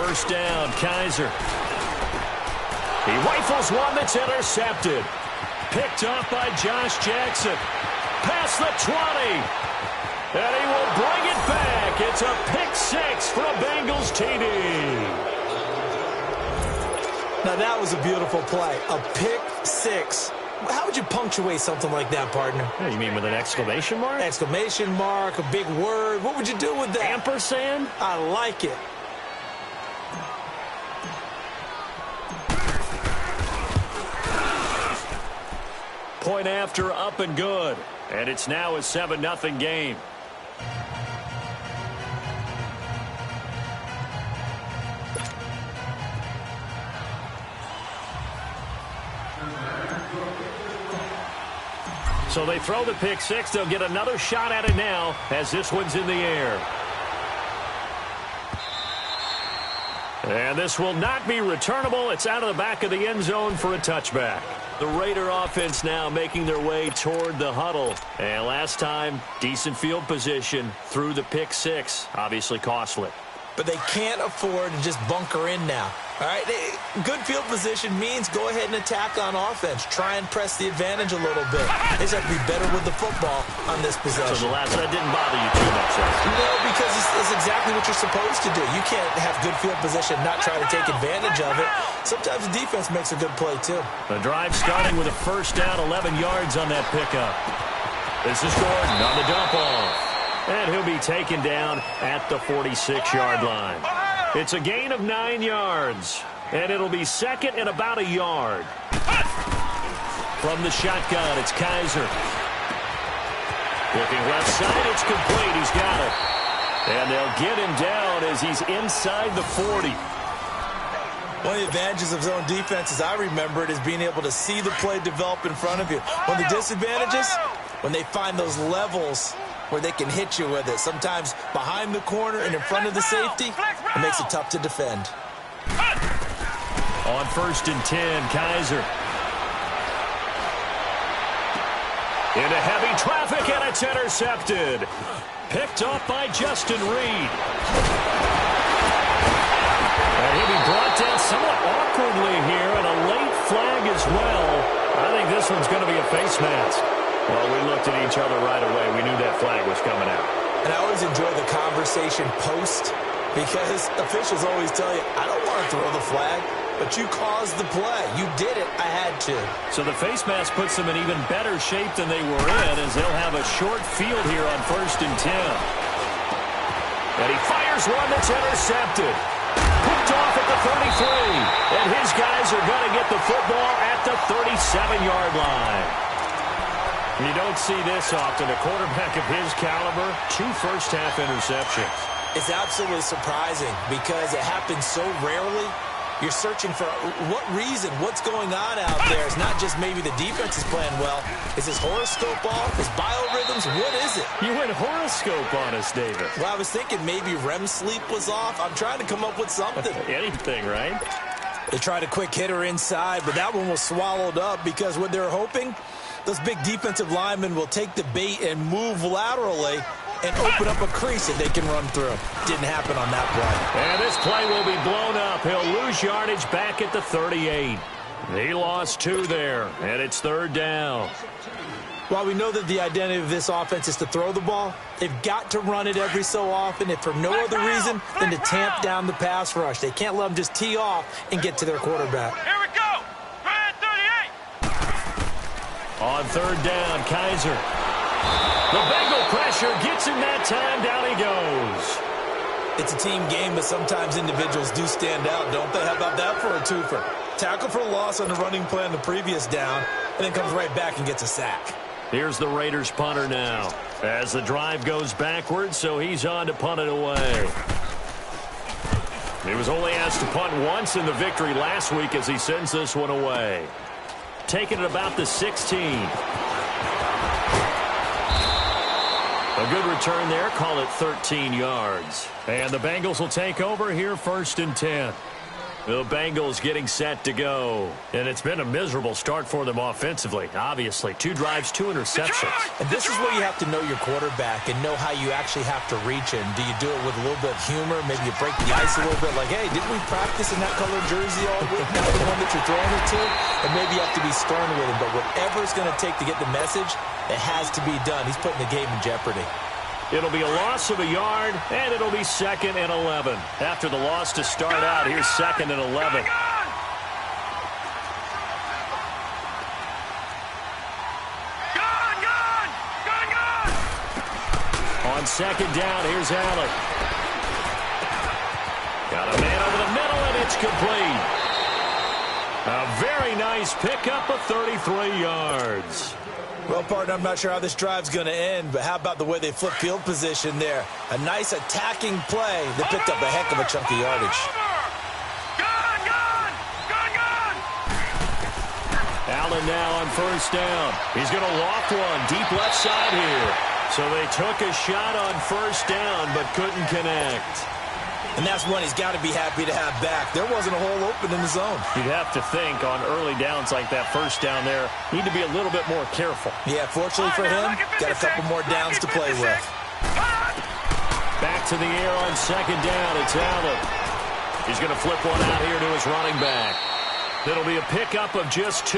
first down. Kaiser. He rifles one that's intercepted. Picked off by Josh Jackson. Past the 20. And he will bring it back. It's a pick six for a Bengals TD. Now that was a beautiful play. A pick six. How would you punctuate something like that, partner? You mean with an exclamation mark? Exclamation mark, a big word. What would you do with that? Ampersand? I like it. Point after, up and good. And it's now a 7-0 game. So they throw the pick six. They'll get another shot at it now as this one's in the air. And this will not be returnable. It's out of the back of the end zone for a touchback. The Raider offense now making their way toward the huddle. And last time, decent field position through the pick six. Obviously costly. But they can't afford to just bunker in now. All right, good field position means go ahead and attack on offense. Try and press the advantage a little bit. They just have to be better with the football on this possession. So that didn't bother you too much, right? No, because it's exactly what you're supposed to do. You can't have good field position and not try to take advantage of it. Sometimes the defense makes a good play, too. The drive starting with a first down, 11 yards on that pickup. This is Gordon on the dump off. And he'll be taken down at the 46-yard line. It's a gain of 9 yards. And it'll be second and about a yard. From the shotgun, it's Kaiser. Looking left side, it's complete. He's got it. And they'll get him down as he's inside the 40. One of the advantages of zone defense, as I remember it, is being able to see the play develop in front of you. One of the disadvantages, when they find those levels where they can hit you with it. Sometimes behind the corner and in front of the safety, it makes it tough to defend. On 1st and 10, Kaiser. Into heavy traffic, and it's intercepted. Picked off by Justin Reed. And he'll be brought down somewhat awkwardly here, and a late flag as well. I think this one's going to be a face mask. Well, we looked at each other right away. We knew that flag was coming out. And I always enjoy the conversation post because officials always tell you, I don't want to throw the flag, but you caused the play. You did it. I had to. So the face mask puts them in even better shape than they were in as they'll have a short field here on 1st and 10. And he fires one that's intercepted. Picked off at the 33. And his guys are going to get the football at the 37-yard line. You don't see this often. A quarterback of his caliber, 2 first-half interceptions. It's absolutely surprising because it happens so rarely. You're searching for what reason, what's going on out there. It's not just maybe the defense is playing well. Is his horoscope off? His biorhythms? What is it? You went horoscope on us, David. Well, I was thinking maybe REM sleep was off. I'm trying to come up with something. Anything, right? They tried a quick hitter inside, but that one was swallowed up because what they're hoping, those big defensive linemen will take the bait and move laterally and open up a crease that they can run through. Didn't happen on that play. And this play will be blown up. He'll lose yardage back at the 38. He lost 2 there, and it's 3rd down. While we know that the identity of this offense is to throw the ball, they've got to run it every so often, if for no other reason than to tamp down the pass rush. They can't let them just tee off and get to their quarterback. Here we go. 38. On 3rd down, Kaiser. The Bengal pressure gets him that time. Down he goes. It's a team game, but sometimes individuals do stand out, don't they? How about that for a twofer? Tackle for loss on the running play on the previous down, and then comes right back and gets a sack. Here's the Raiders punter now as the drive goes backwards, so he's on to punt it away. He was only asked to punt once in the victory last week as he sends this one away. Taking it about the 16. A good return there. Call it 13 yards. And the Bengals will take over here 1st and 10. The Bengals getting set to go. And it's been a miserable start for them offensively, obviously. 2 drives, 2 interceptions. And this is where you have to know your quarterback and know how you actually have to reach him. Do you do it with a little bit of humor? Maybe you break the ice a little bit like, hey, didn't we practice in that colored jersey all week? Not the one that you're throwing it to? And maybe you have to be stern with him. But whatever it's going to take to get the message, it has to be done. He's putting the game in jeopardy. It'll be a loss of a yard, and it'll be 2nd and 11. After the loss to start out, here's 2nd and 11. On 2nd down, here's Allen. Got a man over the middle, and it's complete. A very nice pickup of 33 yards. Well, partner, I'm not sure how this drive's going to end, but how about the way they flip field position there? A nice attacking play that picked up a heck of a chunk of yardage. Allen now on 1st down. He's going to loft one deep left side here. So they took a shot on 1st down, but couldn't connect. And that's one he's got to be happy to have back. There wasn't a hole open in the zone. You'd have to think on early downs like that 1st down there, need to be a little bit more careful. Yeah, fortunately for him, got a couple more downs to play with. Back to the air on 2nd down. It's Allen. He's going to flip one out here to his running back. It'll be a pickup of just 2,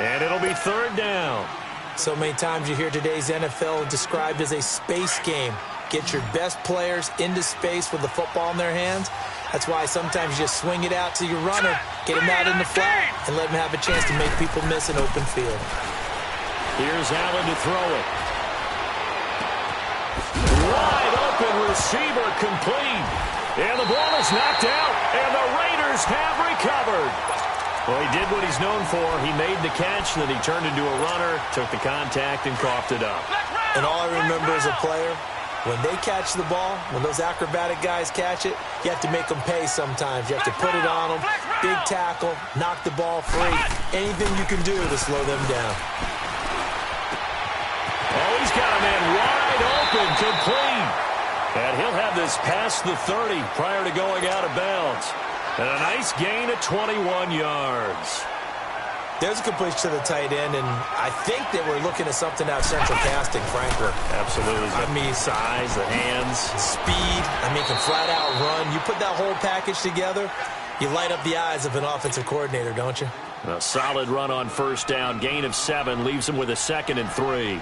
and it'll be 3rd down. So many times you hear today's NFL described as a space game. Get your best players into space with the football in their hands. That's why sometimes you just swing it out to your runner, get him out in the flat, and let him have a chance to make people miss an open field. Here's Allen to throw it. Wide open receiver complete. And the ball is knocked out, and the Raiders have recovered. Well, he did what he's known for. He made the catch, then he turned into a runner, took the contact, and coughed it up. And all I remember as a player, when they catch the ball, when those acrobatic guys catch it, you have to make them pay sometimes. You have to put it on them, big tackle, knock the ball free. Anything you can do to slow them down. Oh, he's got a man wide open, complete. And he'll have this past the 30 prior to going out of bounds. And a nice gain of 21 yards. There's a completion to the tight end, and I think they were looking at something out of central casting, frankly. Absolutely. I mean, size, the hands. Speed. I mean, can flat out run. You put that whole package together, you light up the eyes of an offensive coordinator, don't you? A solid run on 1st down. Gain of 7 leaves him with a 2nd and 3.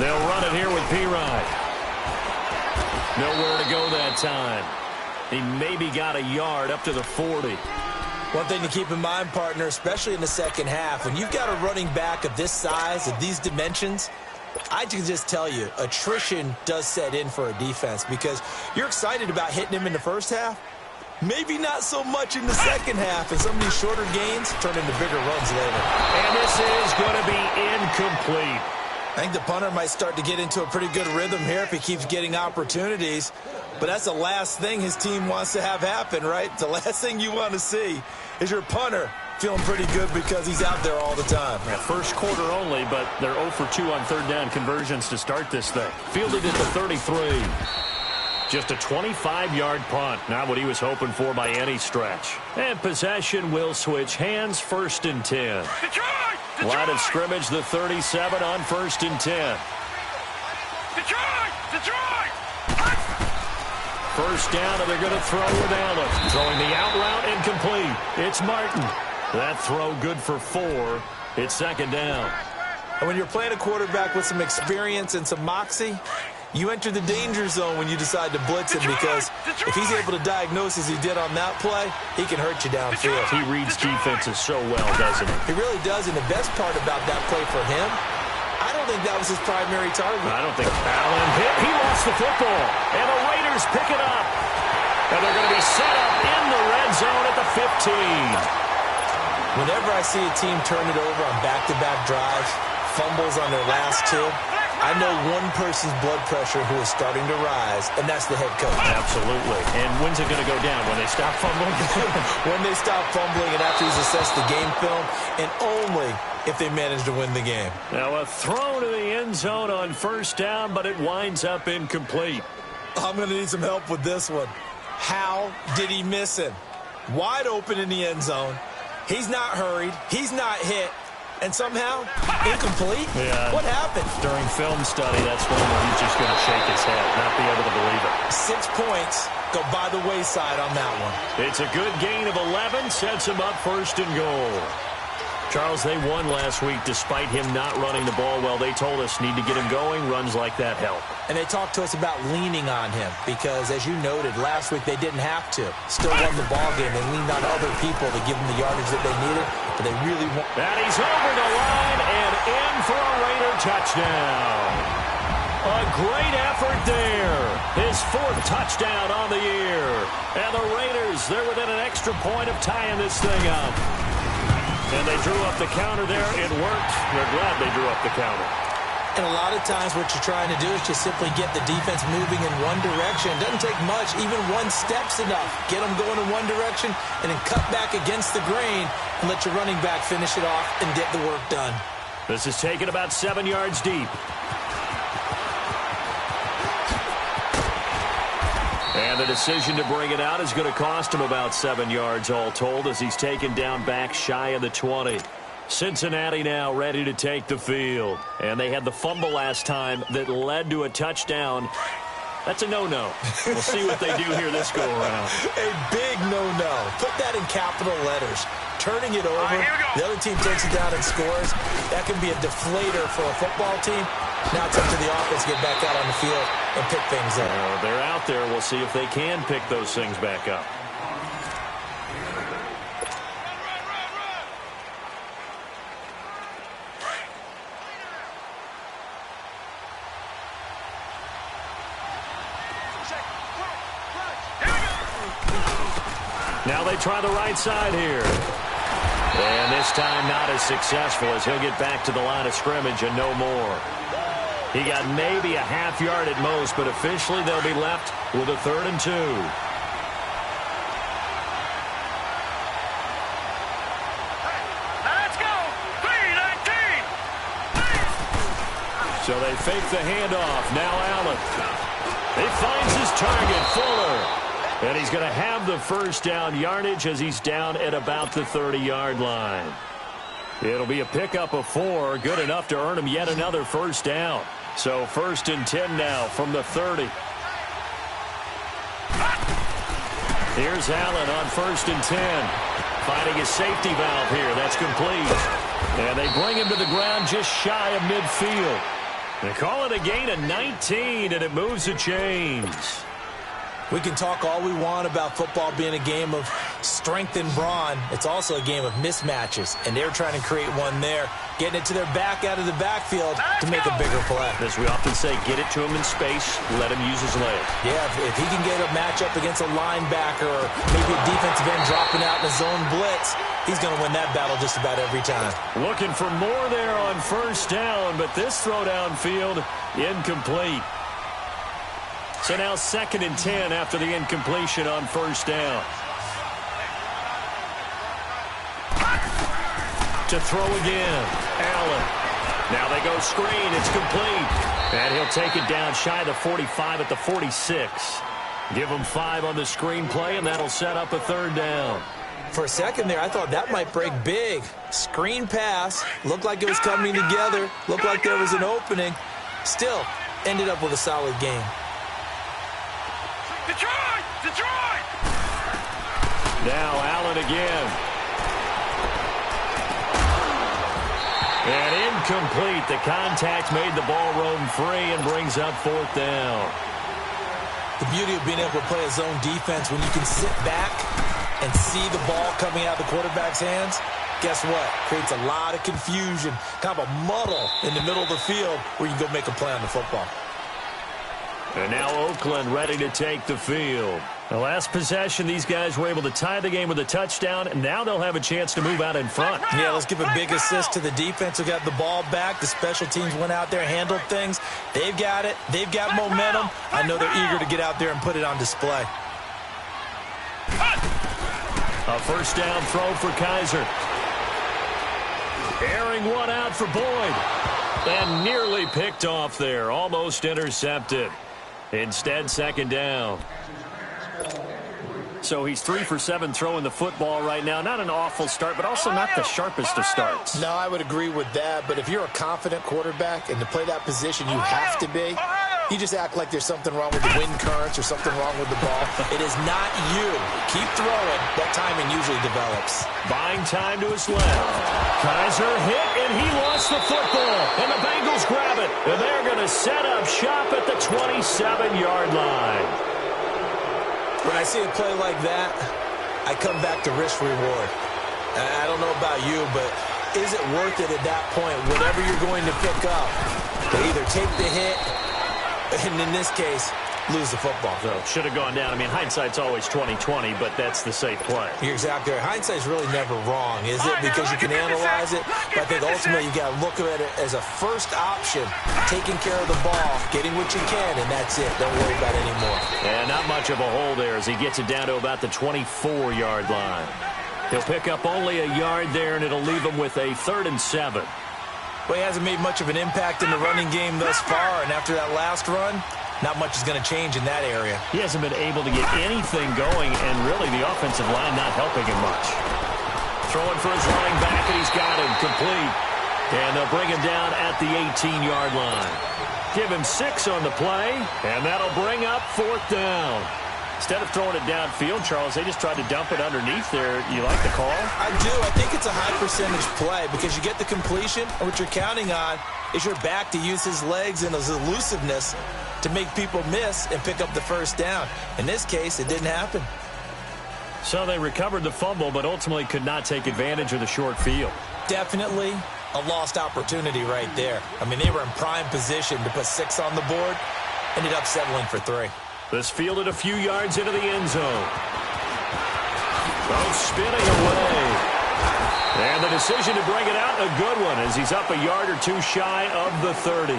They'll run it here with P-Ride. Nowhere to go that time. He maybe got a yard up to the 40. One thing to keep in mind, partner, especially in the second half, when you've got a running back of this size, of these dimensions, I can just tell you, attrition does set in for a defense because you're excited about hitting him in the first half. Maybe not so much in the second half, and some of these shorter gains turn into bigger runs later. And this is going to be incomplete. I think the punter might start to get into a pretty good rhythm here if he keeps getting opportunities. But that's the last thing his team wants to have happen, right? The last thing you want to see is your punter feeling pretty good because he's out there all the time. Yeah, first quarter only, but they're 0 for 2 on 3rd down conversions to start this thing. Fielded at the 33. Just a 25-yard punt, not what he was hoping for by any stretch. And possession will switch hands, 1st and 10. Line of scrimmage, the 37 on 1st and 10. First down, and they're going to throw with Allen. Throwing the out route incomplete. It's Martin. That throw good for 4. It's 2nd down. And when you're playing a quarterback with some experience and some moxie, you enter the danger zone when you decide to blitz him because if he's able to diagnose as he did on that play, he can hurt you downfield. He reads defenses so well, doesn't he? He really does, and the best part about that play for him, I don't think that was his primary target. I don't think Allen hit. He lost the football, and the Raiders pick it up. And they're going to be set up in the red zone at the 15. Whenever I see a team turn it over on back-to-back drives, fumbles on their last 2, I know one person's blood pressure who is starting to rise, and that's the head coach. Absolutely. And when's it going to go down? When they stop fumbling? When they stop fumbling and after he's assessed the game film, and only if they manage to win the game. Now a throw to the end zone on 1st down, but it winds up incomplete. I'm going to need some help with this one. How did he miss him? Wide open in the end zone. He's not hurried. He's not hit. And somehow, incomplete? Yeah. What happened? During film study, that's one where he's just going to shake his head, not be able to believe it. 6 points go by the wayside on that one. It's a good gain of 11, sets him up first and goal. Charles, they won last week despite him not running the ball well. They told us need to get him going. Runs like that help. And they talked to us about leaning on him because, as you noted, last week they didn't have to. Still won the ball game. They leaned on other people to give them the yardage that they needed, but they really want. And he's over the line and in for a Raider touchdown. A great effort there. His 4th touchdown on the year. And the Raiders, they're within an extra point of tying this thing up. And they drew up the counter there. It worked. They're glad they drew up the counter. And a lot of times what you're trying to do is just simply get the defense moving in one direction. It doesn't take much. Even 1 step's enough. Get them going in one direction and then cut back against the grain and let your running back finish it off and get the work done. This is taken about 7 yards deep. And the decision to bring it out is going to cost him about 7 yards all told as he's taken down back shy of the 20. Cincinnati now ready to take the field. And they had the fumble last time that led to a touchdown. That's a no-no. We'll see what they do here this go-around. A big no-no. Put that in capital letters. Turning it over, the other team takes it down and scores. That can be a deflator for a football team. Now it's up to the offense to get back out on the field and pick things up. They're out there. We'll see if they can pick those things back up. Now they try the right side here. And this time not as successful as he'll get back to the line of scrimmage and no more. He got maybe a half yard at most, but officially they'll be left with a 3rd and 2. Let's go! 3-19! So they fake the handoff. Now Allen. He finds his target, Fuller. And he's going to have the first down yardage as he's down at about the 30-yard line. It'll be a pickup of 4, good enough to earn him yet another first down. So 1st and 10 now from the 30. Here's Allen on 1st and 10. Finding his safety valve here. That's complete. And they bring him to the ground just shy of midfield. They call it a gain of 19, and it moves the chains. We can talk all we want about football being a game of strength and brawn. It's also a game of mismatches, and they're trying to create one there, getting it to their back out of the backfield to make a bigger play. As we often say, get it to him in space, let him use his legs. Yeah, if he can get a matchup against a linebacker or maybe a defensive end dropping out in a zone blitz, he's going to win that battle just about every time. Looking for more there on first down, but this throw downfield, incomplete. So now 2nd and 10 after the incompletion on first down. To throw again, Allen. Now they go screen, it's complete. And he'll take it down shy of the 45 at the 46. Give him 5 on the screenplay, and that'll set up a 3rd down. For a second there, I thought that might break big. Screen pass, looked like it was coming together, looked like there was an opening. Still, ended up with a solid game. Detroit! Detroit! Now Allen again. And incomplete. The contact made the ball roam free and brings up 4th down. The beauty of being able to play a zone defense when you can sit back and see the ball coming out of the quarterback's hands, guess what? Creates a lot of confusion, kind of a muddle in the middle of the field where you can go make a play on the football. And now Oakland ready to take the field. The last possession, these guys were able to tie the game with a touchdown, and now they'll have a chance to move out in front. Yeah, let's give a big assist to the defense who got the ball back. The special teams went out there, handled things. They've got it. They've got momentum. I know they're eager to get out there and put it on display. A first down throw for Kaiser. Airing one out for Boyd. And nearly picked off there. Almost intercepted. Instead, second down. So he's 3 for 7 throwing the football right now. Not an awful start, but also not the sharpest of starts. No, I would agree with that. But if you're a confident quarterback and to play that position, you have to be. You just act like there's something wrong with the wind currents or something wrong with the ball. It is not you. Keep throwing. That timing usually develops. Buying time to his left. Kaiser hit, and he lost the football. And the Bengals grab it. And they're going to set up shop at the 27-yard line. When I see a play like that, I come back to risk-reward. I don't know about you, but is it worth it at that point, whatever you're going to pick up, to either take the hit, and in this case, lose the football? So should have gone down. I mean, hindsight's always 20/20, but that's the safe play. You're exactly right. Hindsight's really never wrong, is it? Because you can analyze it, but I think ultimately you got to look at it as a first option, taking care of the ball, getting what you can, and that's it. Don't worry about it anymore. And not much of a hole there as he gets it down to about the 24-yard line. He'll pick up only a yard there, and it'll leave him with a 3rd and 7. Well, he hasn't made much of an impact in the running game thus far, and after that last run, not much is going to change in that area. He hasn't been able to get anything going, and really the offensive line not helping him much. Throwing for his running back, and he's got him complete. And they'll bring him down at the 18-yard line. Give him 6 on the play, and that'll bring up 4th down. Instead of throwing it downfield, Charles, they just tried to dump it underneath there. You like the call? I do. I think it's a high-percentage play because you get the completion, and what you're counting on is your back to use his legs and his elusiveness to make people miss and pick up the first down. In this case, it didn't happen. So they recovered the fumble, but ultimately could not take advantage of the short field. Definitely a lost opportunity right there. I mean, they were in prime position to put 6 on the board, ended up settling for 3. This fielded a few yards into the end zone. Both spinning away. And the decision to bring it out, a good one, as he's up a yard or 2 shy of the 30.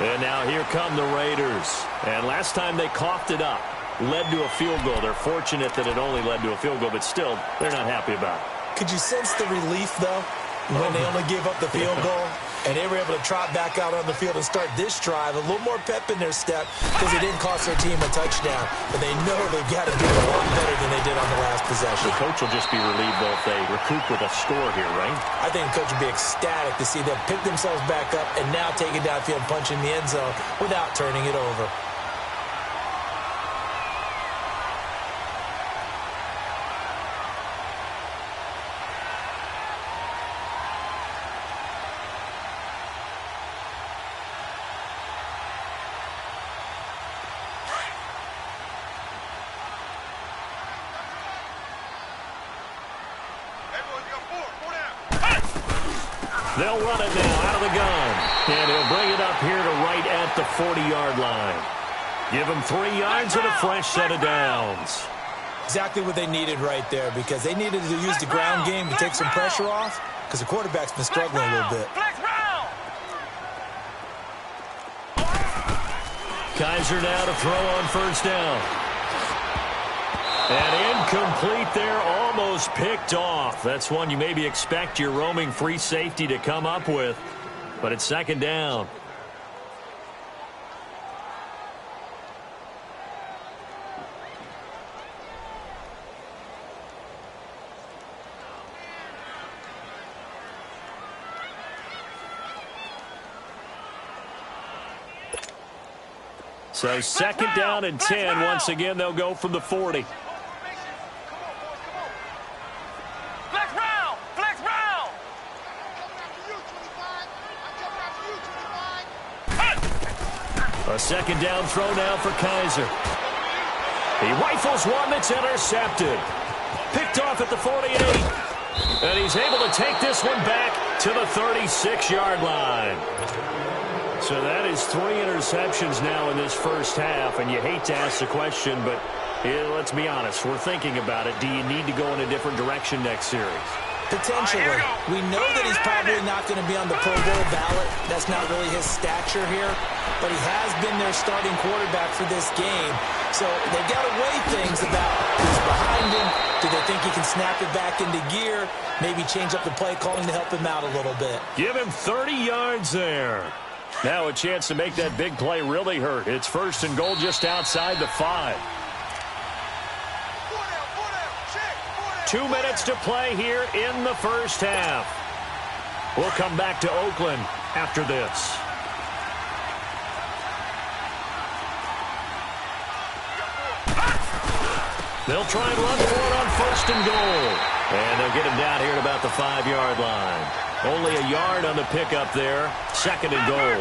And now here come the Raiders. And last time they coughed it up, led to a field goal. They're fortunate that it only led to a field goal, but still, they're not happy about it. Could you sense the relief, though, when they only gave up the field goal? And they were able to trot back out on the field and start this drive. A little more pep in their step because it didn't cost their team a touchdown. But they know they've got to do a lot better than they did on the last possession. The coach will just be relieved, though, if they recoup with a score here, right? I think the coach would be ecstatic to see them pick themselves back up and now take it downfield and punch in the end zone without turning it over. They'll run it now out of the gun. And he'll bring it up here to right at the 40-yard line. Give him 3 yards and a fresh set of downs. Exactly what they needed right there because they needed to use the ground game to take some pressure off because the quarterback's been struggling a little bit. Kaiser now to throw on first down. And incomplete there, almost picked off. That's one you maybe expect your roaming free safety to come up with. But it's second down. So second down and 10. Once again, they'll go from the 40. A second down throw now for Kaiser. He rifles one that's intercepted. Picked off at the 48. And he's able to take this one back to the 36-yard line. So that is 3 interceptions now in this first half. And you hate to ask the question, but let's be honest. We're thinking about it. Do you need to go in a different direction next series? Potentially. We know that he's probably not going to be on the Pro Bowl ballot. That's not really his stature here. But he has been their starting quarterback for this game. So they've got to weigh things about who's behind him. Do they think he can snap it back into gear? Maybe change up the play calling to help him out a little bit. Give him 30 yards there. Now a chance to make that big play really hurt. It's first and goal just outside the 5. 2 minutes to play here in the first half. We'll come back to Oakland after this. They'll try and run for it on first and goal. And they'll get him down here at about the 5-yard line. Only a yard on the pickup there. Second and goal.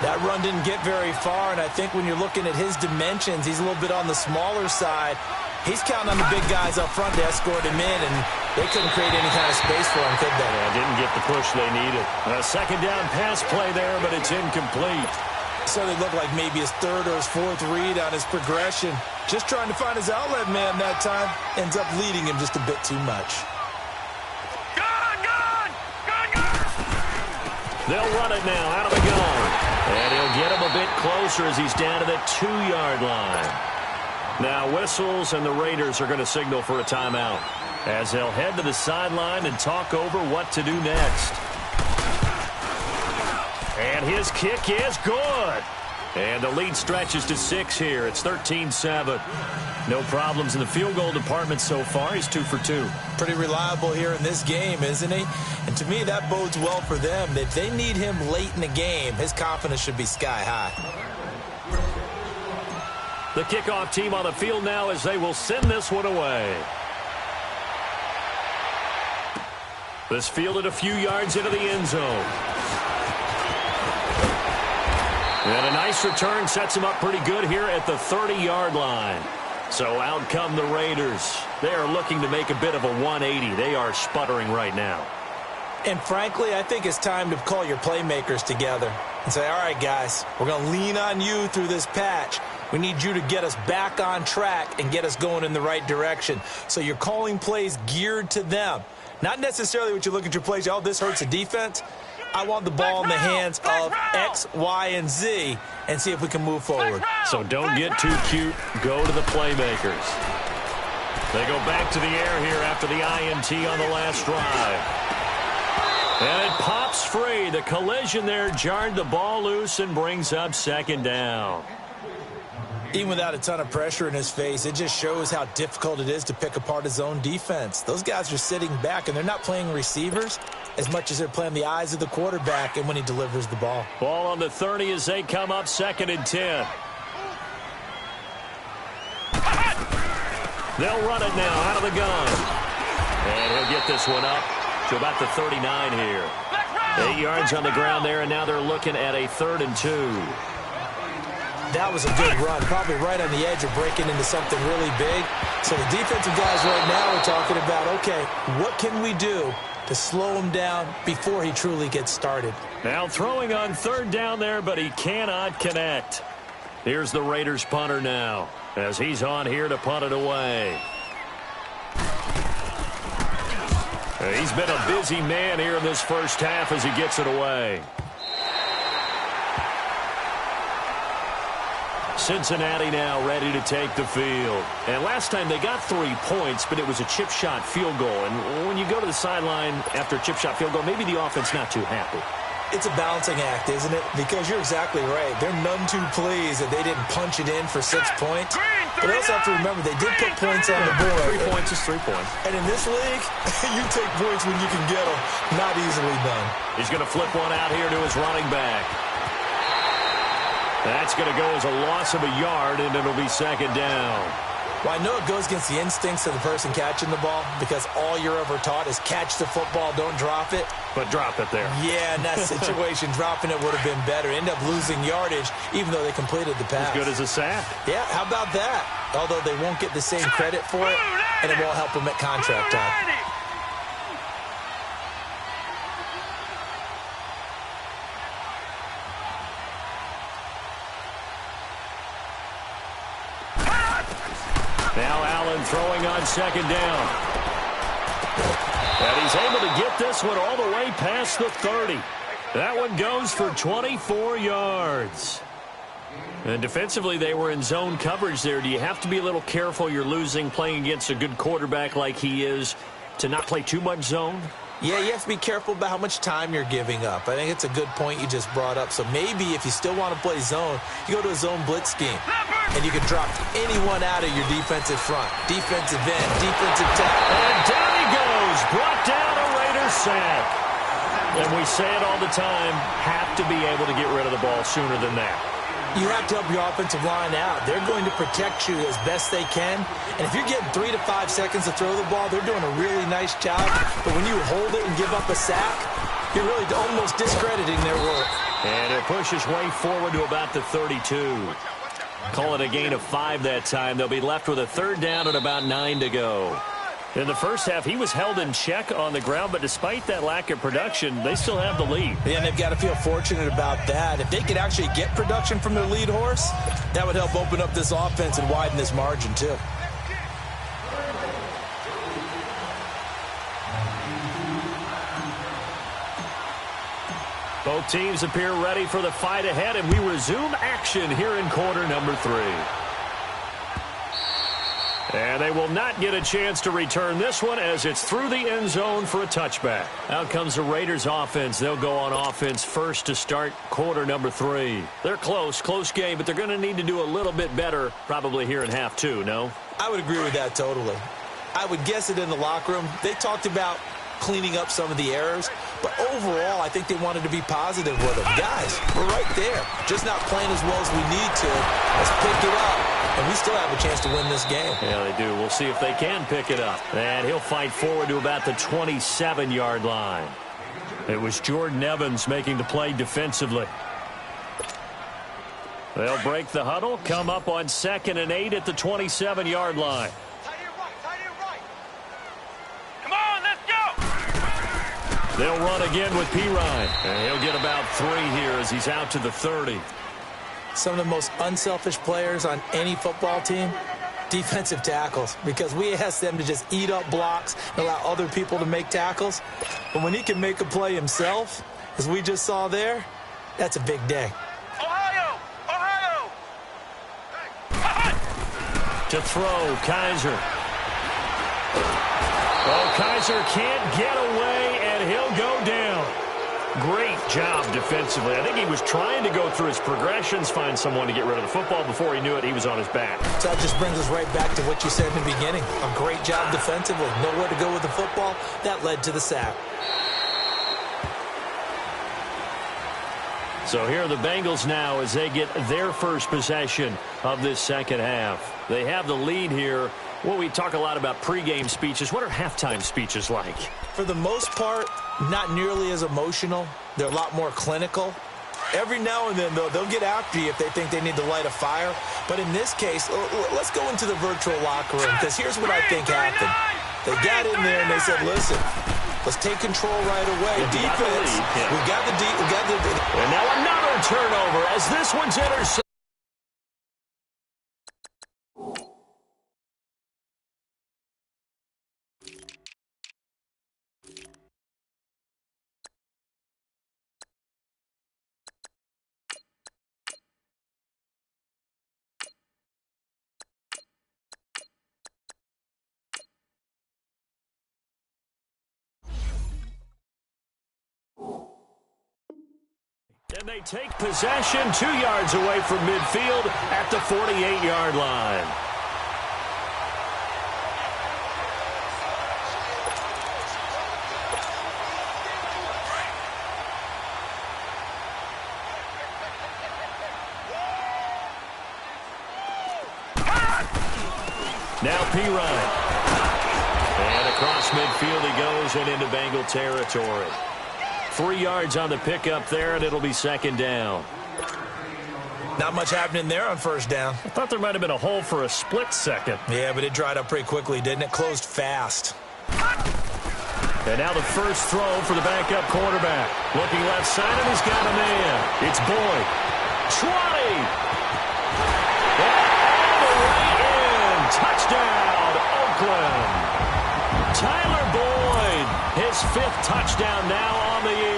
That run didn't get very far, and I think when you're looking at his dimensions, he's a little bit on the smaller side. He's counting on the big guys up front to escort him in, and they couldn't create any kind of space for him, could they? Yeah, didn't get the push they needed. A second down pass play there, but it's incomplete. So they look like maybe his third or his fourth read on his progression. Just trying to find his outlet man that time. Ends up leading him just a bit too much. They'll run it now out of the gun. And he'll get him a bit closer as he's down to the 2-yard line. Now whistles, and the Raiders are going to signal for a timeout as they'll head to the sideline and talk over what to do next. And his kick is good. And the lead stretches to 6 here. It's 13-7. No problems in the field goal department so far. He's 2 for 2. Pretty reliable here in this game, isn't he? And to me, that bodes well for them. If they need him late in the game, his confidence should be sky high. The kickoff team on the field now as they will send this one away. This fielded a few yards into the end zone. And a nice return sets him up pretty good here at the 30-yard line. So out come the Raiders. They are looking to make a bit of a 180. They are sputtering right now. And frankly, I think it's time to call your playmakers together and say, all right, guys, we're going to lean on you through this patch. We need you to get us back on track and get us going in the right direction. So you're calling plays geared to them. Not necessarily what you look at your plays, oh, this hurts the defense. I want the ball in the hands of X, Y, and Z and see if we can move forward. So don't get too cute. Go to the playmakers. They go back to the air here after the INT on the last drive. And it pops free. The collision there jarred the ball loose and brings up second down. Even without a ton of pressure in his face, it just shows how difficult it is to pick apart his own defense. Those guys are sitting back, and they're not playing receivers as much as they're playing the eyes of the quarterback and when he delivers the ball. Ball on the 30 as they come up second and 10. They'll run it now out of the gun. And he'll get this one up to about the 39 here. 8 yards on the ground there, and now they're looking at a 3rd and 2. That was a good run, probably right on the edge of breaking into something really big. So the defensive guys right now are talking about, okay, what can we do to slow him down before he truly gets started? Now throwing on 3rd down there, but he cannot connect. Here's the Raiders punter now as he's on here to punt it away. He's been a busy man here in this first half as he gets it away. Cincinnati now ready to take the field. And last time they got 3 points, but it was a chip shot field goal. And when you go to the sideline after a chip shot field goal, maybe the offense not too happy. It's a balancing act, isn't it? Because you're exactly right. They're none too pleased that they didn't punch it in for 6 points. But also have to remember, they did put points on the board. 3 points is 3 points. And in this league, you take points when you can get them. Not easily done. He's going to flip one out here to his running back. That's going to go as a loss of a yard, and it'll be second down. Well, I know it goes against the instincts of the person catching the ball because all you're ever taught is catch the football, don't drop it. But drop it there. Yeah, in that situation, dropping it would have been better. End up losing yardage, even though they completed the pass. As good as a sack. Yeah, how about that? Although they won't get the same credit for it, and it won't help them at contract time. Now Allen throwing on second down. And he's able to get this one all the way past the 30. That one goes for 24 yards. And defensively, they were in zone coverage there. Do you have to be a little careful? You're losing playing against a good quarterback like he is to not play too much zone? Yeah, you have to be careful about how much time you're giving up. I think it's a good point you just brought up. So maybe if you still want to play zone, you go to a zone blitz scheme. And you can drop anyone out of your defensive front. Defensive end, defensive tackle. And down he goes. Brought down a Raiders sack. And we say it all the time, have to be able to get rid of the ball sooner than that. You have to help your offensive line out. They're going to protect you as best they can. And if you're getting 3 to 5 seconds to throw the ball, they're doing a really nice job. But when you hold it and give up a sack, you're really almost discrediting their work. And it pushes way forward to about the 32. Call it a gain of 5 that time. They'll be left with a third down and about 9 to go. In the first half, he was held in check on the ground, but despite that lack of production, they still have the lead. Yeah, and they've got to feel fortunate about that. If they could actually get production from their lead horse, that would help open up this offense and widen this margin, too. Both teams appear ready for the fight ahead, and we resume action here in quarter number 3. And they will not get a chance to return this one as it's through the end zone for a touchback. Out comes the Raiders offense. They'll go on offense first to start quarter number 3. They're close game, but they're going to need to do a little bit better probably here in half 2, no? I would agree with that totally. I would guess it in the locker room. They talked about cleaning up some of the errors, but overall, I think they wanted to be positive with them. Guys, we're right there. Just not playing as well as we need to. Let's pick it up, and we still have a chance to win this game. Yeah, they do. We'll see if they can pick it up. And he'll fight forward to about the 27-yard line. It was Jordan Evans making the play defensively. They'll break the huddle, come up on 2nd and 8 at the 27-yard line. They'll run again with Pirine. And he'll get about 3 here as he's out to the 30. Some of the most unselfish players on any football team, defensive tackles, because we ask them to just eat up blocks and allow other people to make tackles. But when he can make a play himself, as we just saw there, that's a big day. Ohio! To throw, Kaiser. Oh, Kaiser can't get away, and he'll go down. Great job defensively. I think he was trying to go through his progressions, find someone to get rid of the football. Before he knew it, he was on his back. So that just brings us right back to what you said in the beginning. A great job defensively. Nowhere to go with the football. That led to the sack. So here are the Bengals now as they get their first possession of this second half. They have the lead here. Well, we talk a lot about pregame speeches. What are halftime speeches like? For the most part, not nearly as emotional. They're a lot more clinical. Every now and then, though, they'll get after you if they think they need to light a fire. But in this case, let's go into the virtual locker room, because here's what I think happened. They got in there and they said, listen, let's take control right away. Defense, we got the And now another turnover as this one's intercepted. And they take possession 2 yards away from midfield at the 48-yard line. Now Pirine. And across midfield he goes and into Bengal territory. 3 yards on the pickup there, and it'll be second down. Not much happening there on first down. I thought there might have been a hole for a split second. Yeah, but it dried up pretty quickly, didn't it? Closed fast. And now the first throw for the backup quarterback. Looking left side, and he's got a man. It's Boyd. 20. And away in. Touchdown, Oakland. Tyler Boyd, his 5th touchdown now on the year.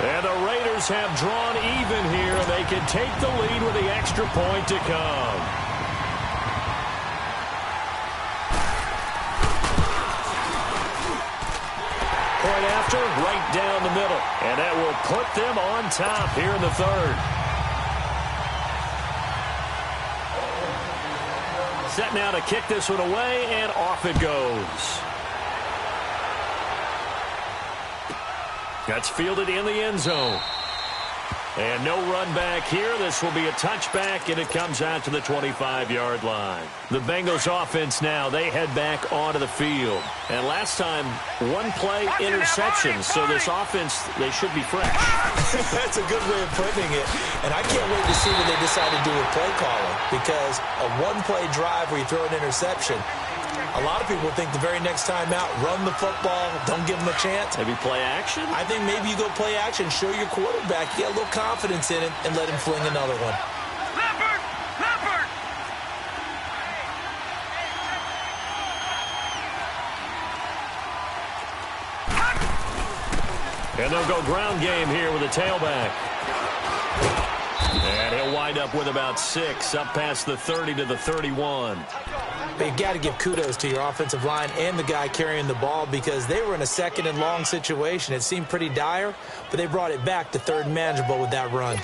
And the Raiders have drawn even here. They can take the lead with the extra point to come. point after, right down the middle. And that will put them on top here in the third. Set now to kick this one away, and off it goes. That's fielded in the end zone. And no run back here. This will be a touchback, and it comes out to the 25-yard line. The Bengals offense now, they head back onto the field. And last time, one play interception. So this offense, they should be fresh. That's a good way of putting it. And I can't wait to see what they decide to do with play calling. Because a one-play drive where you throw an interception, a lot of people think the very next time out, run the football, don't give them a chance. Maybe play action? I think maybe you go play action, show your quarterback, get a little confidence in it, and let him fling another one. Leopard! Leopard! And they'll go ground game here with a tailback. And he'll wind up with about 6, up past the 30 to the 31. But you got to give kudos to your offensive line and the guy carrying the ball because they were in a second and long situation. It seemed pretty dire, but they brought it back to third and manageable with that run.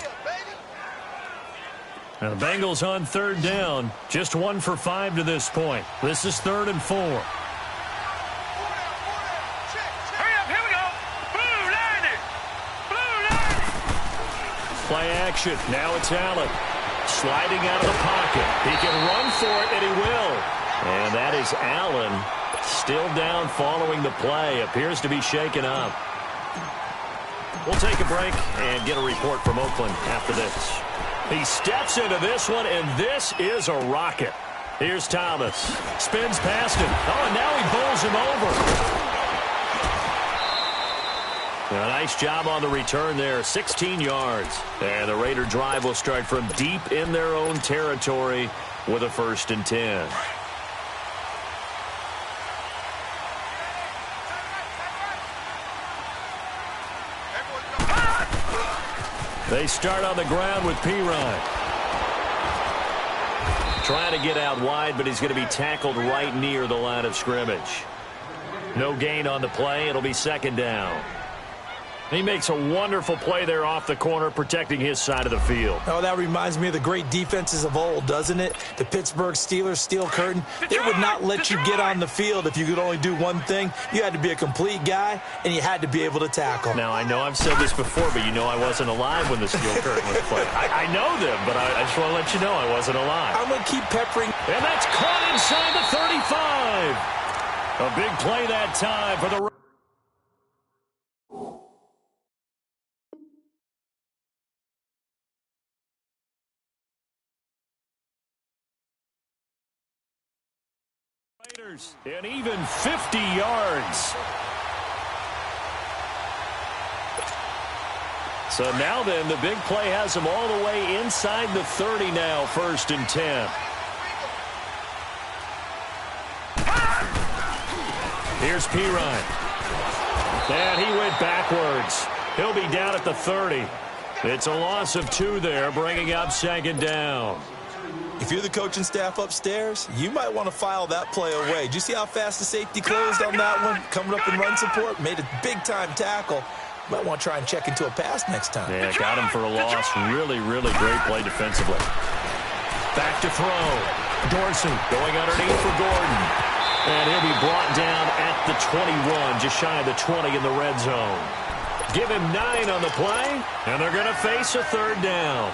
Now the Bengals on third down, just 1 for 5 to this point. This is 3rd and 4. Hurry up, here we go! Blue line it! Blue line it! Play action, now it's Allen. Sliding out of the pocket. He can run for it, and he will. And that is Allen still down following the play. Appears to be shaken up. We'll take a break and get a report from Oakland after this. He steps into this one, and this is a rocket. Here's Thomas. Spins past him. Oh, and now he bowls him over. A nice job on the return there, 16 yards. And the Raider drive will start from deep in their own territory with a 1st and 10. They start on the ground with Pirine. Trying to get out wide, but he's going to be tackled right near the line of scrimmage. No gain on the play. It'll be 2nd down. He makes a wonderful play there off the corner, protecting his side of the field. Oh, that reminds me of the great defenses of old, doesn't it? The Pittsburgh Steelers, steel curtain. They would not let you get on the field if you could only do one thing. You had to be a complete guy, and you had to be able to tackle. Now, I know I've said this before, but you know I wasn't alive when the steel curtain was played. I know them, but I just want to let you know I wasn't alive. I'm going to keep peppering. And that's caught inside the 35. A big play that time for the Raiders, and even 50 yards. So now then, the big play has them all the way inside the 30 now, 1st and 10. Here's Pirine. And he went backwards. He'll be down at the 30. It's a loss of 2 there, bringing up 2nd down. If you're the coaching staff upstairs, you might want to file that play away. Did you see how fast the safety closed on that one? Coming up in run support, made a big-time tackle. You might want to try and check into a pass next time. Yeah, got him for a loss. Really, really great play defensively. Back to throw. Dorsey going underneath for Gordon. And he'll be brought down at the 21, just shy of the 20 in the red zone. Give him 9 on the play, and they're going to face a 3rd down.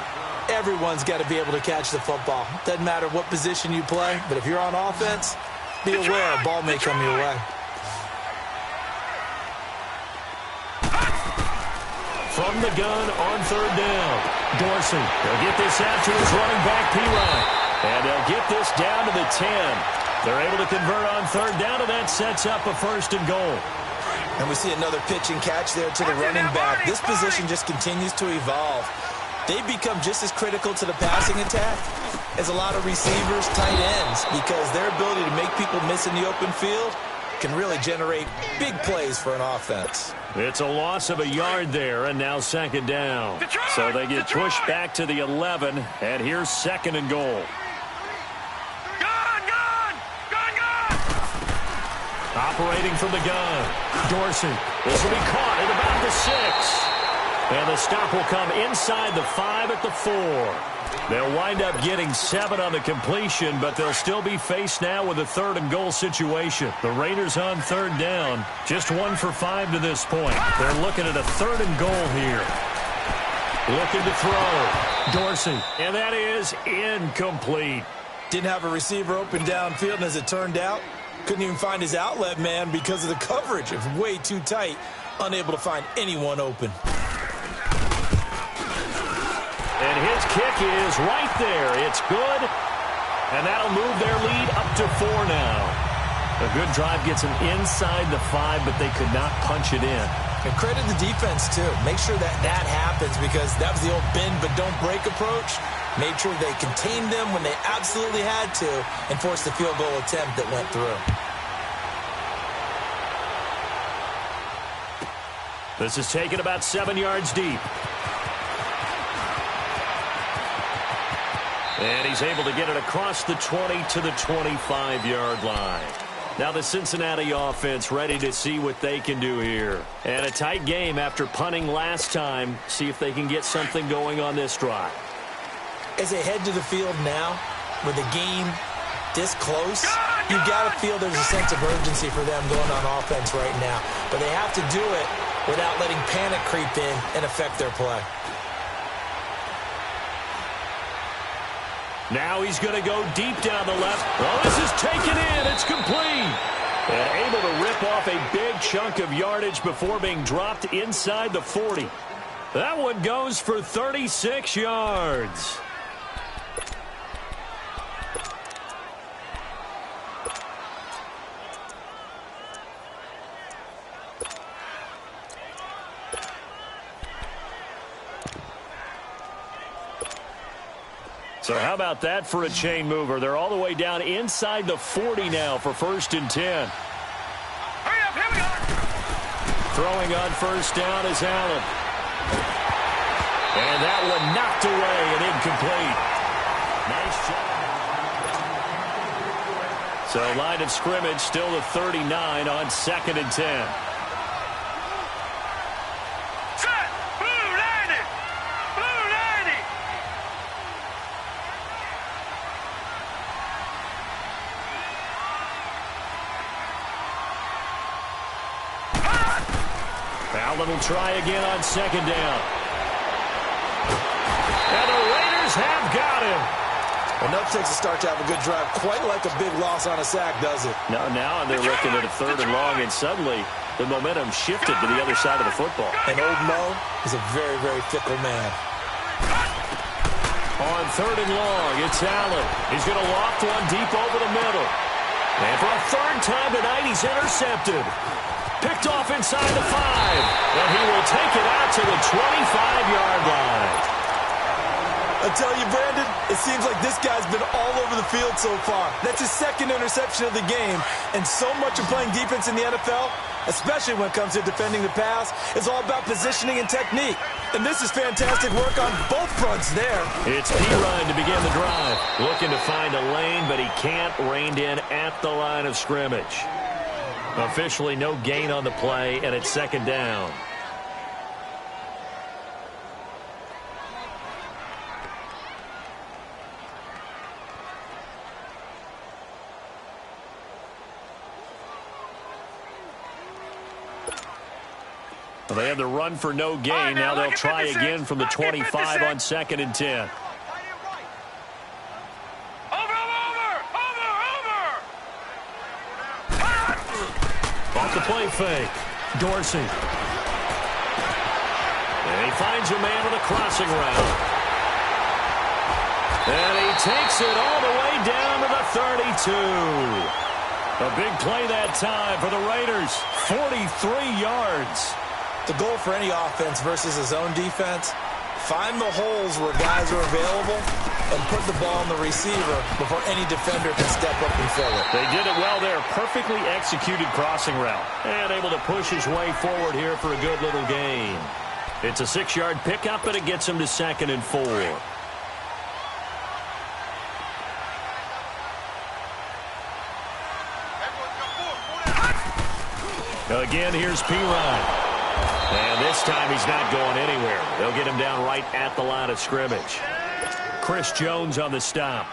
Everyone's got to be able to catch the football. Doesn't matter what position you play, but if you're on offense, be aware a ball may come your way. From the gun on 3rd down. Dorsey, they'll get this out to his running back, Pirine. And they'll get this down to the 10. They're able to convert on 3rd down, and that sets up a 1st and goal. And we see another pitch and catch there to the running back. This position just continues to evolve. They become just as critical to the passing attack as a lot of receivers, tight ends, because their ability to make people miss in the open field can really generate big plays for an offense. It's a loss of a yard there, and now 2nd down. So they get pushed back to the 11, and here's 2nd and goal. operating from the gun. Dorsey. This will be caught at about the 6. And the stop will come inside the 5 at the 4. They'll wind up getting 7 on the completion, but they'll still be faced now with a 3rd and goal situation. The Raiders on 3rd down, just 1 for 5 to this point. They're looking at a 3rd and goal here. Looking to throw. Dorsey. And that is incomplete. Didn't have a receiver open downfield, and as it turned out, couldn't even find his outlet man because of the coverage. It was way too tight, unable to find anyone open. And his kick is right there. It's good. And that'll move their lead up to 4 now. A good drive gets them inside the 5, but they could not punch it in. And credit the defense, too. Make sure that happens because that was the old bend but don't break approach. Made sure they contained them when they absolutely had to and forced the field goal attempt that went through. This is taken about 7 yards deep. And he's able to get it across the 20 to the 25-yard line. Now the Cincinnati offense ready to see what they can do here. And a tight game after punting last time. See if they can get something going on this drive. As they head to the field now, with the game this close, you've got to feel there's a sense of urgency for them going on offense right now. But they have to do it without letting panic creep in and affect their play. Now he's going to go deep down the left. Oh, this is taken in. It's complete. And able to rip off a big chunk of yardage before being dropped inside the 40. That one goes for 36 yards. So how about that for a chain mover? They're all the way down inside the 40 now for 1st and 10. Hurry up, here we go. Throwing on 1st down is Allen. And that one knocked away and incomplete. Nice job. So line of scrimmage still the 39 on 2nd and 10. Allen will try again on 2nd down. And the Raiders have got him. Enough takes a start to have a good drive. Quite like a big loss on a sack, does it? Now they're looking at a 3rd and long, and suddenly the momentum shifted to the other side of the football. And old Mo is a very, very fickle man. On 3rd and long, it's Allen. He's going to loft one deep over the middle. And for a 3rd time tonight, he's intercepted. Picked off inside the 5. And he will take it out to the 25-yard line. I tell you, Brandon, it seems like this guy's been all over the field so far. That's his 2nd interception of the game. And so much of playing defense in the NFL, especially when it comes to defending the pass, is all about positioning and technique. And this is fantastic work on both fronts there. It's D-Run to begin the drive. Looking to find a lane, but he can't. Reined in at the line of scrimmage. Officially no gain on the play, and it's 2nd down. Well, they had the run for no gain. Now they'll try again from the 25 on 2nd and 10. Off the play fake. Dorsey. And he finds a man on the crossing route. And he takes it all the way down to the 32. A big play that time for the Raiders. 43 yards. The goal for any offense versus his own defense, find the holes where guys are available and put the ball on the receiver before any defender can step up and fill it. They did it well there. Perfectly executed crossing route. And able to push his way forward here for a good little gain. It's a 6-yard pickup, and it gets him to 2nd and 4. Again, here's Pirine. And this time he's not going anywhere. They'll get him down right at the line of scrimmage. Chris Jones on the stop.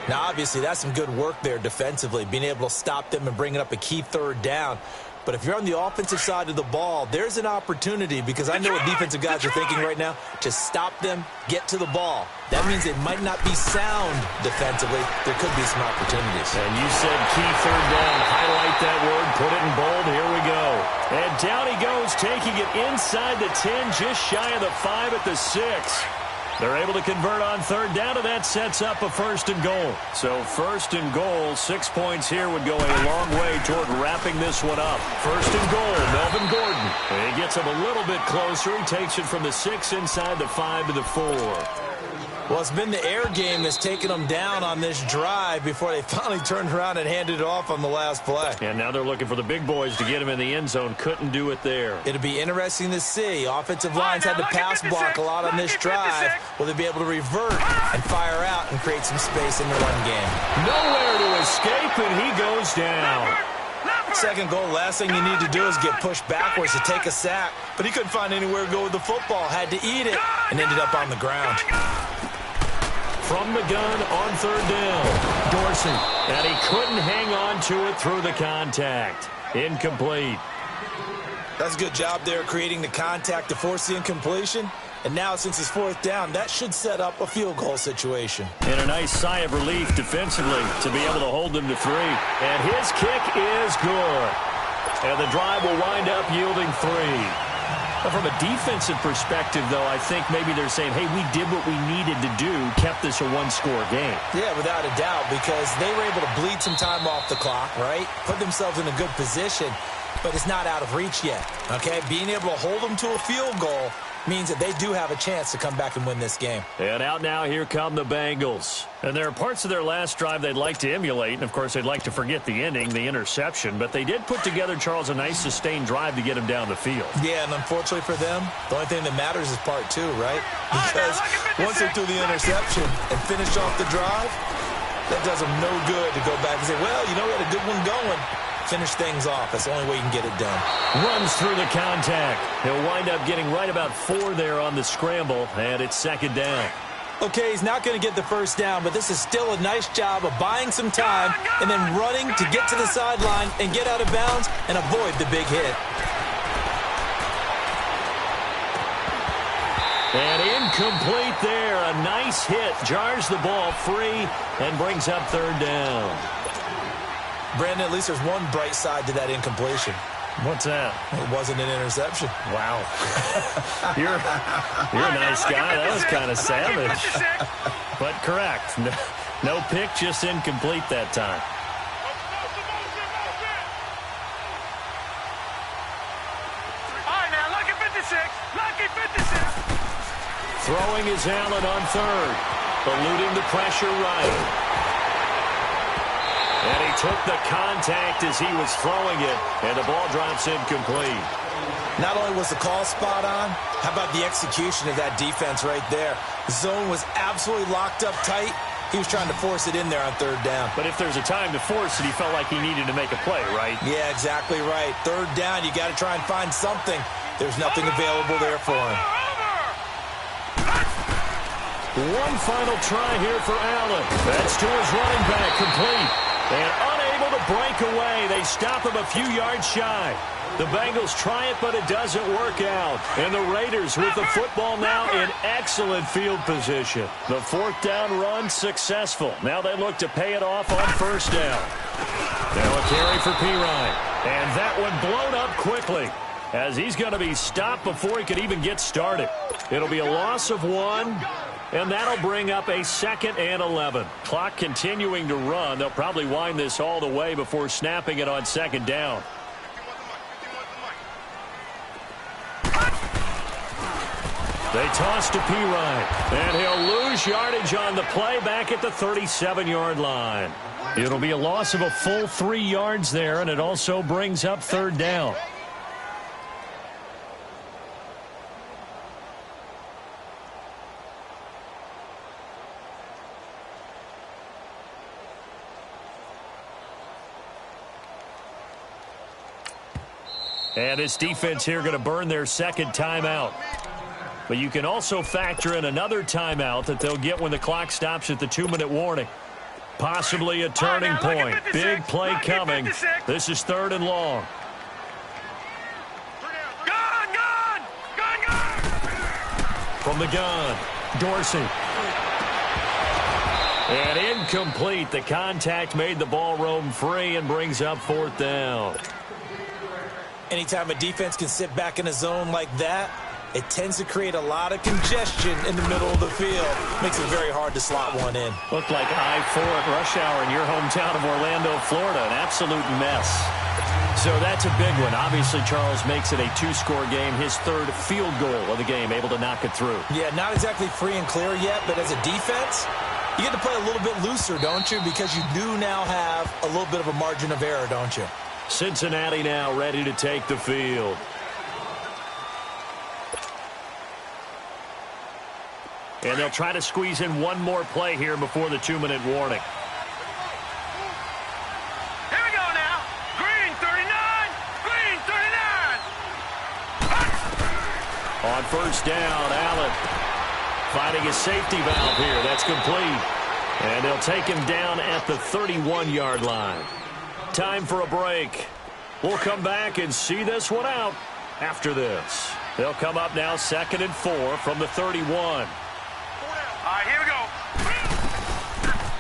Now, obviously, that's some good work there defensively, being able to stop them and bringing up a key third down. But if you're on the offensive side of the ball, there's an opportunity, because I know what defensive guys are thinking right now, to stop them, get to the ball. That means it might not be sound defensively. There could be some opportunities. And you said key third down. Highlight that word, put it in bold. Here we go. And down he goes, taking it inside the 10, just shy of the 5 at the 6. They're able to convert on third down, and that sets up a 1st and goal. So 1st and goal, 6 points here would go a long way toward wrapping this one up. 1st and goal, Melvin Gordon. And he gets him a little bit closer. He takes it from the 6 inside the 5 to the 4. Well, it's been the air game that's taken them down on this drive before they finally turned around and handed it off on the last play. And now they're looking for the big boys to get him in the end zone. Couldn't do it there. It'll be interesting to see. Offensive lines had to pass block a lot on this drive. Will they be able to revert and fire out and create some space in the run game? Nowhere to escape, and he goes down. 2nd goal, last thing you need to do is get pushed backwards to take a sack. But he couldn't find anywhere to go with the football. Had to eat it and ended up on the ground. From the gun on third down, Dorsey. And he couldn't hang on to it through the contact. Incomplete. That's a good job there creating the contact to force the incompletion. And now, since it's 4th down, that should set up a field goal situation. And a nice sigh of relief defensively to be able to hold them to 3. And his kick is good. And the drive will wind up yielding 3. From a defensive perspective, though, I think maybe they're saying, hey, we did what we needed to do, kept this a one-score game. Yeah, without a doubt, because they were able to bleed some time off the clock, right? Put themselves in a good position, but it's not out of reach yet, okay? Being able to hold them to a field goal means that they do have a chance to come back and win this game. And out now, here come the Bengals. And there are parts of their last drive they'd like to emulate, and of course they'd like to forget the ending, the interception, but they did put together, Charles, a nice sustained drive to get him down the field. Yeah, and unfortunately for them, the only thing that matters is part 2, right? Because once they threw the interception and finished off the drive, that does them no good to go back and say, well, you know, we had a good one going. Finish things off. That's the only way you can get it done. Runs through the contact. He'll wind up getting right about 4 there on the scramble, and it's 2nd down. Okay, he's not going to get the 1st down, but this is still a nice job of buying some time and then running to get to the sideline and get out of bounds and avoid the big hit. And incomplete there. A nice hit. Jars the ball free and brings up 3rd down. Brandon, at least there's one bright side to that incompletion. What's that? It wasn't an interception. Wow. You're a nice guy. That was kind of savage. But correct. No pick, just incomplete that time. All right, now, lucky 56. Lucky 56. Throwing is Allen on 3rd. Eluding the pressure right. And he took the contact as he was throwing it, and the ball drops incomplete. Not only was the call spot on, how about the execution of that defense right there? The zone was absolutely locked up tight. He was trying to force it in there on 3rd down. But if there's a time to force it, he felt like he needed to make a play, right? Yeah, exactly right. 3rd down, you got to try and find something. There's nothing available there for him. One final try here for Allen. That's to his running back, complete. And unable to break away. They stop him a few yards shy. The Bengals try it, but it doesn't work out. And the Raiders with the football now in excellent field position. The 4th down run successful. Now they look to pay it off on 1st down. Now a carry for Pirine. And that one blown up quickly, as he's going to be stopped before he could even get started. It'll be a loss of 1. And that'll bring up a 2nd and 11. Clock continuing to run. They'll probably wind this all the way before snapping it on 2nd down. They toss to Pirine. And he'll lose yardage on the play back at the 37-yard line. It'll be a loss of a full 3 yards there, and it also brings up 3rd down. And this defense here going to burn their second timeout. But you can also factor in another timeout that they'll get when the clock stops at the 2-minute warning. Possibly a turning point. Big play coming. This is 3rd and long. From the gun, Dorsey. And incomplete. The contact made the ball roam free and brings up 4th down. Anytime a defense can sit back in a zone like that, it tends to create a lot of congestion in the middle of the field. Makes it very hard to slot one in. Looked like I-4 at rush hour in your hometown of Orlando, Florida. An absolute mess. So that's a big one. Obviously, Charles makes it a 2-score game. His 3rd field goal of the game, able to knock it through. Yeah, not exactly free and clear yet, but as a defense, you get to play a little bit looser, don't you? Because you do now have a little bit of a margin of error, don't you? Cincinnati now ready to take the field. And they'll try to squeeze in one more play here before the 2-minute warning. Here we go now. Green 39. Green 39. On 1st down, Allen finding a safety valve here. That's complete. And they'll take him down at the 31-yard line. Time for a break. We'll come back and see this one out after this. They'll come up now 2nd and 4 from the 31. All right, here we go.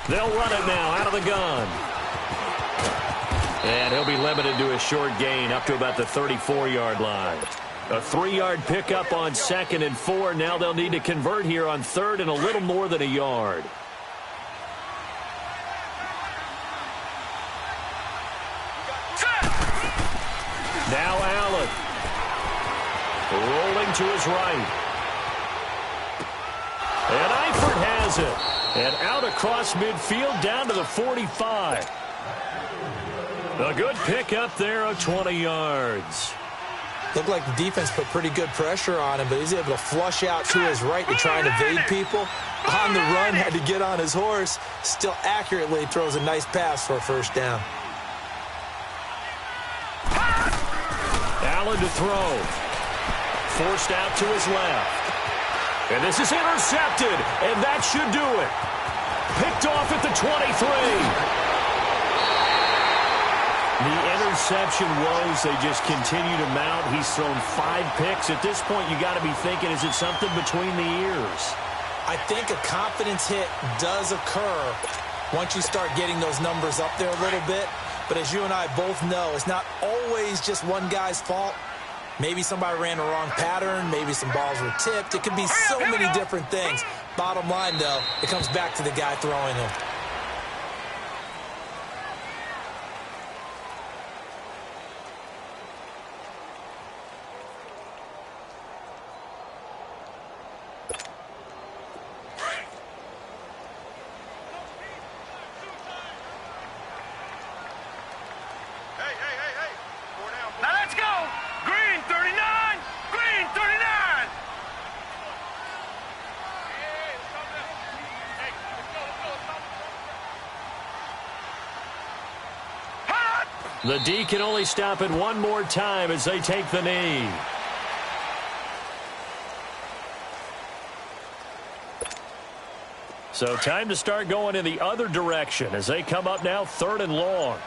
They'll run it now out of the gun. And he'll be limited to a short gain up to about the 34-yard line. A 3-yard pickup on 2nd and 4. Now they'll need to convert here on 3rd and a little more than a yard. Now Allen. Rolling to his right. And Eifert has it. And out across midfield down to the 45. A good pickup there of 20 yards. Looked like the defense put pretty good pressure on him, but he's able to flush out to his right to try and evade people. On the run, had to get on his horse. Still accurately throws a nice pass for a 1st down. Allen to throw. Forced out to his left. And this is intercepted, and that should do it. Picked off at the 23. The interception woes, they just continue to mount. He's thrown 5 picks. At this point, you got to be thinking, is it something between the ears? I think a confidence hit does occur once you start getting those numbers up there a little bit. But as you and I both know, it's not always just one guy's fault. Maybe somebody ran the wrong pattern. Maybe some balls were tipped. It could be so many different things. Bottom line, though, it comes back to the guy throwing them. Now let's go. Green 39. Green 39. The D can only stop it one more time as they take the knee. So time to start going in the other direction as they come up now 3rd and long.